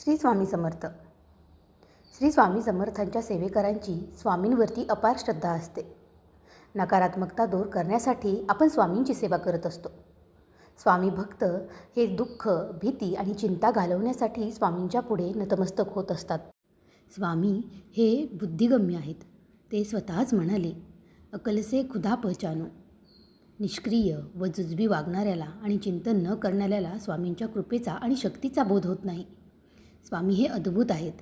श्री स्वामी समर्थ. श्री स्वामी समर्थांच्या सेवेकरांची स्वामींवरती अपार श्रद्धा असते. नकारात्मकता दूर करण्यासाठी आपण स्वामींची सेवा करत असतो. स्वामी भक्त हे दुःख, भीती आणि चिंता घालवण्यासाठी स्वामींच्या पुढे नतमस्तक होत असतात. स्वामी हे बुद्धिगम्य आहेत. ते स्वतःच म्हणाले, अकल से खुदा पहचानो. निष्क्रिय व जुजबी वागणाऱ्याला आणि चिंतन न करणाऱ्याला स्वामींच्या कृपेचा आणि शक्तीचा बोध होत नाही. स्वामी हे अद्भुत आहेत.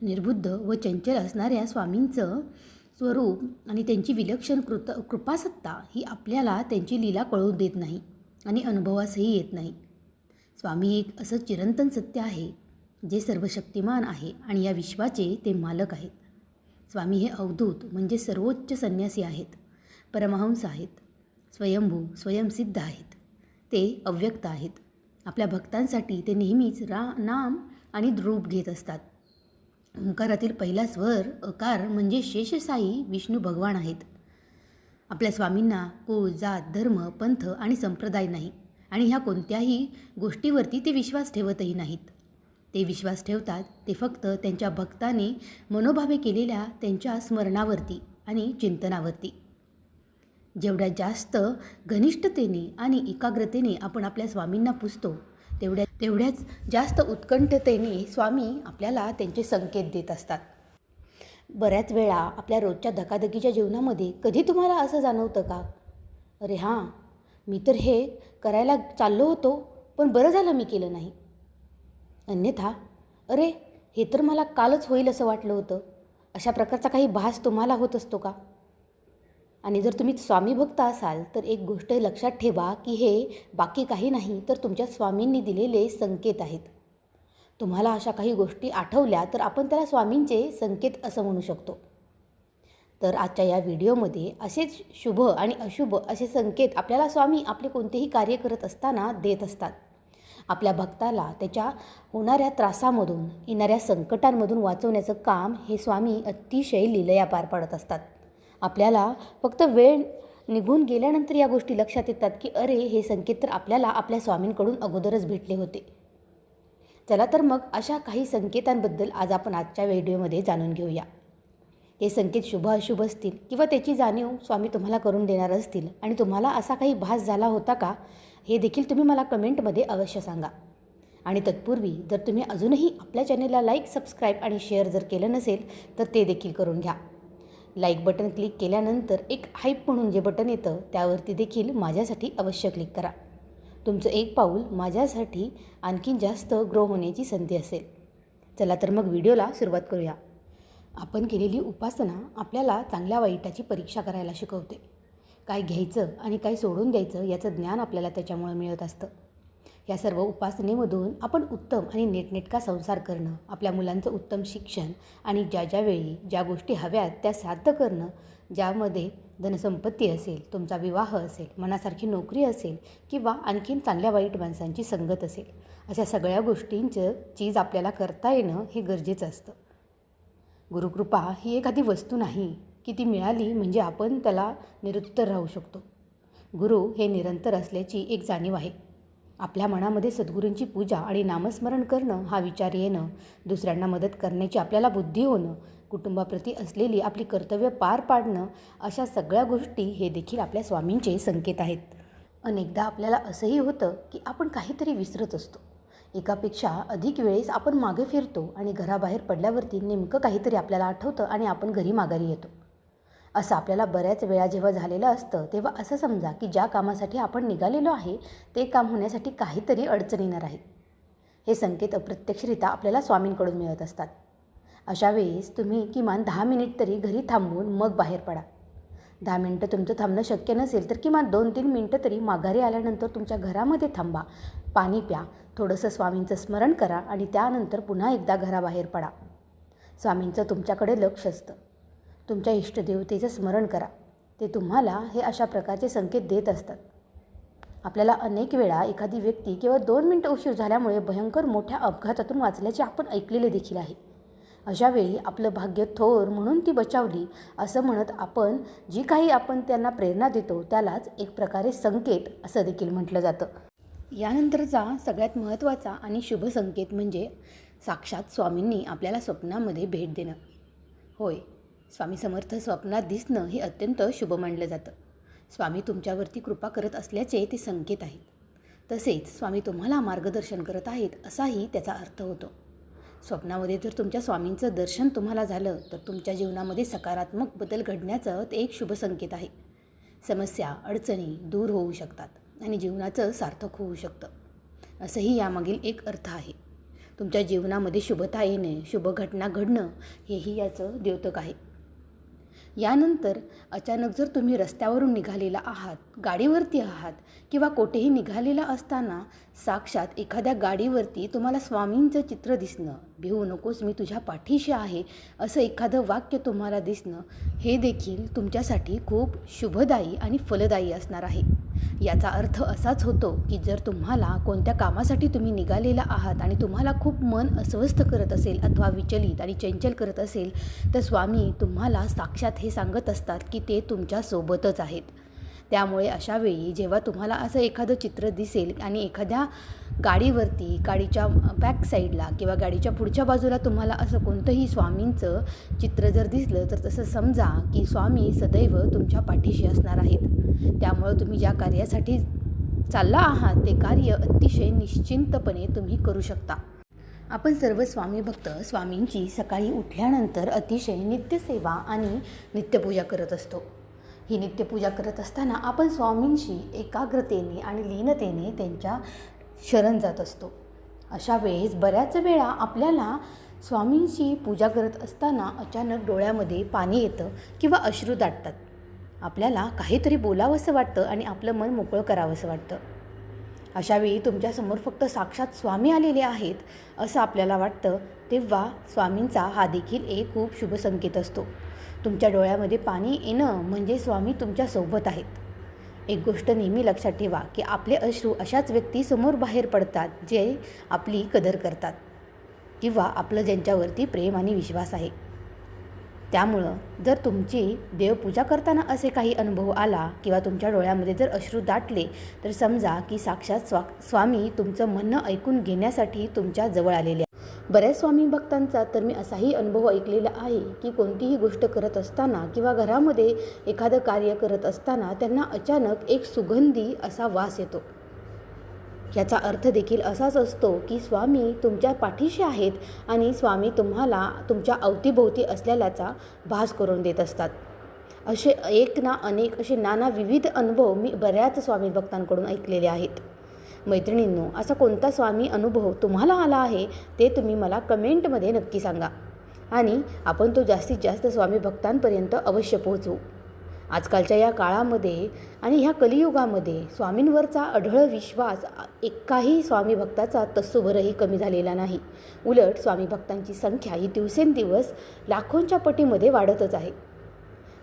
निर्बुद्ध व चंचल असणाऱ्या स्वामींचं स्वरूप आणि त्यांची विलक्षण कृपासत्ता ही आपल्याला त्यांची लीला कळू देत नाही आणि अनुभवासही येत नाही. स्वामी एक असं चिरंतन सत्य आहे जे सर्वशक्तिमान आहे आणि या विश्वाचे ते मालक आहेत. स्वामी हे अवधूत म्हणजे सर्वोच्च संन्यासी आहेत. परमहंस आहेत. स्वयंभू स्वयंसिद्ध आहेत. ते अव्यक्त आहेत. आपल्या भक्तांसाठी ते नेहमीच नाम आणि रूप घेत असतात. ओंकारातील पहिला स्वर अकार म्हणजे शेषसाई विष्णू भगवान आहेत. आपल्या स्वामींना कुळ, जात, धर्म, पंथ आणि संप्रदाय नाही आणि ह्या कोणत्याही गोष्टीवरती ते विश्वास ठेवतही नाहीत. ते विश्वास ठेवतात ते फक्त त्यांच्या भक्ताने मनोभावे केलेल्या त्यांच्या स्मरणावरती आणि चिंतनावरती. जेवढ्या जास्त घनिष्ठतेने आणि एकाग्रतेने आपण आपल्या स्वामींना पुजतो तेवढ्याच जास्त उत्कंठतेने स्वामी आपल्याला त्यांचे संकेत देत असतात. बऱ्याच वेळा आपल्या रोजच्या धकाधकीच्या जीवनामध्ये कधी तुम्हाला असं जाणवतं का, अरे हां, मी तर हे करायला चाललो होतो पण बरं झालं मी केलं नाही. अन्यथा अरे हे तर मला कालच होईल असं वाटलं होतं. अशा प्रकारचा काही भास तुम्हाला होत असतो का? आणि जर तुम्ही स्वामी भक्त असाल तर एक गोष्ट लक्षात ठेवा की हे बाकी काही नाही तर तुमच्या स्वामींनी दिलेले संकेत आहेत. तुम्हाला अशा काही गोष्टी आठवल्या तर आपण त्याला स्वामींचे संकेत असं म्हणू शकतो. तर आजच्या या व्हिडिओमध्ये असेच शुभ आणि अशुभ असे संकेत आपल्याला स्वामी आपले कोणतेही कार्य करत असताना देत असतात. आपल्या भक्ताला त्याच्या होणाऱ्या त्रासामधून, येणाऱ्या संकटांमधून वाचवण्याचं काम हे स्वामी अतिशय लीलया पार पाडत असतात. आपल्याला फक्त वेळ निघून गेल्यानंतर या गोष्टी लक्षात येतात की अरे हे संकेत तर आपल्याला आपल्या स्वामींकडून अगोदरच भेटले होते. चला तर मग अशा काही संकेतांबद्दल आज आपण आजच्या व्हिडिओमध्ये जाणून घेऊया. हे संकेत शुभ अशुभ असतील किंवा त्याची जाणीव स्वामी तुम्हाला करून देणार असतील आणि तुम्हाला असा काही भास झाला होता का हे देखील तुम्ही मला कमेंटमध्ये अवश्य सांगा. आणि तत्पूर्वी जर तुम्ही अजूनही आपल्या चॅनेलला लाईक, सबस्क्राईब आणि शेअर जर केलं नसेल तर ते देखील करून घ्या. लाईक बटन क्लिक केल्यानंतर एक हाईप म्हणून जे बटन येतं त्यावरती देखील माझ्यासाठी अवश्य क्लिक करा. तुमचं एक पाऊल माझ्यासाठी आणखीन जास्त ग्रो होण्याची संधी असेल. चला तर मग व्हिडिओला सुरुवात करूया. आपण केलेली उपासना आपल्याला चांगल्या वाईटाची परीक्षा करायला शिकवते. काय घ्यायचं आणि काय सोडून द्यायचं याचं ज्ञान आपल्याला त्याच्यामुळे मिळत असतं. या सर्व उपासनेमधून आपण उत्तम आणि नेटनेटका संसार करणं, आपल्या मुलांचं उत्तम शिक्षण आणि ज्या वेळी ज्या गोष्टी हव्यात त्या साध्य करणं, ज्यामध्ये धनसंपत्ती असेल, तुमचा विवाह असेल, मनासारखी नोकरी असेल किंवा आणखीन चांगल्या वाईट माणसांची संगत असेल, अशा सगळ्या गोष्टींचं चीज आपल्याला करता येणं हे गरजेचं असतं. गुरुकृपा ही एखादी वस्तू नाही की ती मिळाली म्हणजे आपण त्याला निरुत्तर राहू शकतो. गुरु हे निरंतर असल्याची एक जाणीव आहे. आपल्या मनामध्ये सद्गुरूंची पूजा आणि नामस्मरण करणं, हा विचार येणं, दुसऱ्यांना मदत करण्याची आपल्याला बुद्धी होणं, कुटुंबाप्रती असलेली आपली कर्तव्य पार पाडणं, अशा सगळ्या गोष्टी हे देखील आपल्या स्वामींचे संकेत आहेत. अनेकदा आपल्याला असंही होतं की आपण काहीतरी विसरत असतो. एकापेक्षा अधिक वेळेस आपण मागे फिरतो आणि घराबाहेर पडल्यावरती नेमकं काहीतरी आपल्याला आठवतं आणि आपण घरी माघारी येतो. असं आपल्याला बऱ्याच वेळा जेव्हा झालेलं असतं तेव्हा असं समजा की ज्या कामासाठी आपण निघालेलो आहे ते काम होण्यासाठी काहीतरी अडचण येणार आहे. हे संकेत अप्रत्यक्षरित्या आपल्याला स्वामींकडून मिळत असतात. अशा वेळेस तुम्ही किमान 10 मिनिट तरी घरी थांबून मग बाहेर पडा. 10 मिनटं तुमचं थांबणं शक्य नसेल तर किमान 2-3 मिनटं तरी माघारी आल्यानंतर तुमच्या घरामध्ये थांबा, पाणी प्या, थोडंसं स्वामींचं स्मरण करा आणि त्यानंतर पुन्हा एकदा घराबाहेर पडा. स्वामींचं तुमच्याकडे लक्ष असतं. तुमच्या इष्टदेवतेचं स्मरण करा. ते तुम्हाला हे अशा प्रकारचे संकेत देत असतात. आपल्याला अनेक वेळा एखादी व्यक्ती केवळ 2 मिनटं उशीर झाल्यामुळे भयंकर मोठ्या अपघातातून वाचल्याचे आपण ऐकलेले देखील आहे. अशा वेळी आपलं भाग्य थोर म्हणून ती बचावली असं म्हणत आपण जी काही आपण त्यांना प्रेरणा देतो त्यालाच एक प्रकारे संकेत असं देखील म्हटलं जातं. यानंतरचा सगळ्यात महत्त्वाचा आणि शुभ संकेत म्हणजे साक्षात स्वामींनी आपल्याला स्वप्नामध्ये भेट देणं. होय, स्वामी समर्थ स्वप्नात दिसणं हे अत्यंत शुभ मानलं जातं. स्वामी तुमच्यावरती कृपा करत असल्याचे ते संकेत आहेत. तसेच स्वामी तुम्हाला मार्गदर्शन करत आहेत असाही त्याचा अर्थ होतो. स्वप्नामध्ये जर तुमच्या स्वामींचं दर्शन तुम्हाला झालं तर तुमच्या जीवनामध्ये सकारात्मक बदल घडण्याचं ते एक शुभ संकेत आहे. समस्या, अडचणी दूर होऊ शकतात आणि जीवनाचं सार्थक होऊ शकतं, असंही यामागील एक अर्थ आहे. तुमच्या जीवनामध्ये शुभता येणे, शुभ घटना घडणं हेही याचं द्योतक आहे. यानंतर अचानक जर तुम्ही रस्त्यावरून निघालेला आहात, गाडीवरती आहात किंवा कोठेही निघालेला असताना साक्षात एखाद्या गाडीवरती तुम्हाला स्वामींचं चित्र दिसणं, भिवू नकोस मी तुझ्या पाठीशी आहे असं एखादं वाक्य तुम्हाला दिसणं, हे देखील तुमच्यासाठी खूप शुभदायी आणि फलदायी असणार आहे. याचा अर्थ असाच होतो की जर तुम्हाला कोणत्या कामासाठी तुम्ही निघालेला आहात आणि तुम्हाला खूप मन अस्वस्थ करत असेल अथवा विचलित आणि चंचल करत असेल तर स्वामी तुम्हाला साक्षात हे सांगत असतात की ते तुमच्यासोबतच आहेत. त्यामुळे अशा वेळी जेव्हा तुम्हाला असं एखादं चित्र दिसेल आणि एखाद्या गाडीवरती, गाडीच्या बॅक साईडला किंवा गाडीच्या पुढच्या बाजूला तुम्हाला असं कोणतंही स्वामींचं चित्र जर दिसलं तर तसं समजा की स्वामी सदैव तुमच्या पाठीशी असणार आहेत. त्यामुळे तुम्ही ज्या कार्यासाठी चालला आहात ते कार्य अतिशय निश्चिंतपणे तुम्ही करू शकता. आपण सर्व स्वामी भक्त स्वामींची सकाळी उठल्यानंतर अतिशय नित्यसेवा आणि नित्यपूजा करत असतो. ही नित्यपूजा करत असताना आपण स्वामींशी एकाग्रतेने आणि लीनतेने त्यांच्या शरण जात असतो. अशा वेळेस बऱ्याच वेळा आपल्याला स्वामींची पूजा करत असताना अचानक डोळ्यामध्ये पाणी येतं किंवा अश्रू दाटतात. आपल्याला काहीतरी बोलावंसं वाटतं आणि आपलं मन मोकळं करावंसं वाटतं. अशावेळी तुमच्यासमोर फक्त साक्षात स्वामी आलेले आहेत असं आपल्याला वाटतं, तेव्हा स्वामींचा हा देखील एक खूप शुभ संकेत असतो. तुमच्या डोळ्यामध्ये पाणी येणं म्हणजे स्वामी तुमच्यासोबत आहेत. एक गोष्ट नेहमी लक्षात ठेवा की आपले अश्रू अशाच व्यक्तीसमोर बाहेर पडतात जे आपली कदर करतात किंवा आपलं ज्यांच्यावरती प्रेम आणि विश्वास आहे. त्यामुळं जर तुमची देवपूजा करताना असे काही अनुभव आला किंवा तुमच्या डोळ्यामध्ये जर अश्रू दाटले तर समजा की साक्षात स्वामी तुमचं म्हणणं ऐकून घेण्यासाठी तुमच्या जवळ आलेले आहेत. बऱ्याच स्वामी भक्तांचा तर मी असाही अनुभव ऐकलेला आहे की कोणतीही गोष्ट करत असताना किंवा घरामध्ये एखादं कार्य करत असताना त्यांना अचानक एक सुगंधी असा वास येतो. याचा अर्थ देखील असाच असतो की स्वामी तुमच्या पाठीशी आहेत आणि स्वामी तुम्हाला तुमच्या अवतीभोवती असलेल्याचा भास करून देत असतात. असे एक ना अनेक असे नाना विविध अनुभव मी बऱ्याच स्वामी भक्तांकडून ऐकलेले आहेत. मैत्रिणींनो, असा कोणता स्वामी अनुभव तुम्हाला आला आहे ते तुम्ही मला कमेंटमध्ये नक्की सांगा आणि आपण तो जास्तीत जास्त स्वामी भक्तांपर्यंत अवश्य पोहोचवू. आजकालच्या या काळामध्ये आणि ह्या कलियुगामध्ये स्वामींवरचा अढळ विश्वास एकाही स्वामी भक्ताचा तत्सुभरही कमी झालेला नाही. उलट स्वामी भक्तांची संख्या ही दिवसेंदिवस लाखोंच्या पटीमध्ये वाढतच आहे.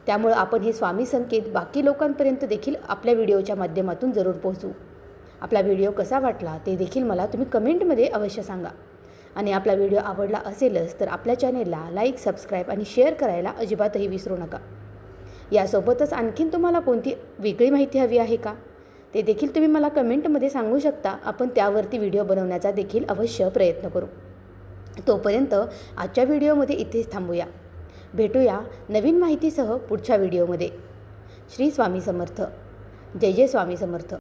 त्यामुळं आपण हे स्वामी संकेत बाकी लोकांपर्यंत देखील आपल्या व्हिडिओच्या माध्यमातून जरूर पोहोचवू. आपला व्हिडिओ कसा वाटला ते देखील मला तुम्ही कमेंटमध्ये अवश्य सांगा आणि आपला व्हिडिओ आवडला असेलच तर आपल्या चॅनेलला लाईक, सबस्क्राईब आणि शेअर करायला अजिबातही विसरू नका. यासोबतच आणखीन तुम्हाला कोणती वेगळी माहिती हवी आहे का ते देखील तुम्ही मला कमेंटमध्ये सांगू शकता. आपण त्यावरती व्हिडिओ बनवण्याचा देखील अवश्य प्रयत्न करू. तोपर्यंत आजच्या व्हिडिओमध्ये इथेच थांबूया. भेटूया नवीन माहितीसह पुढच्या व्हिडिओमध्ये. श्री स्वामी समर्थ. जय जय स्वामी समर्थ.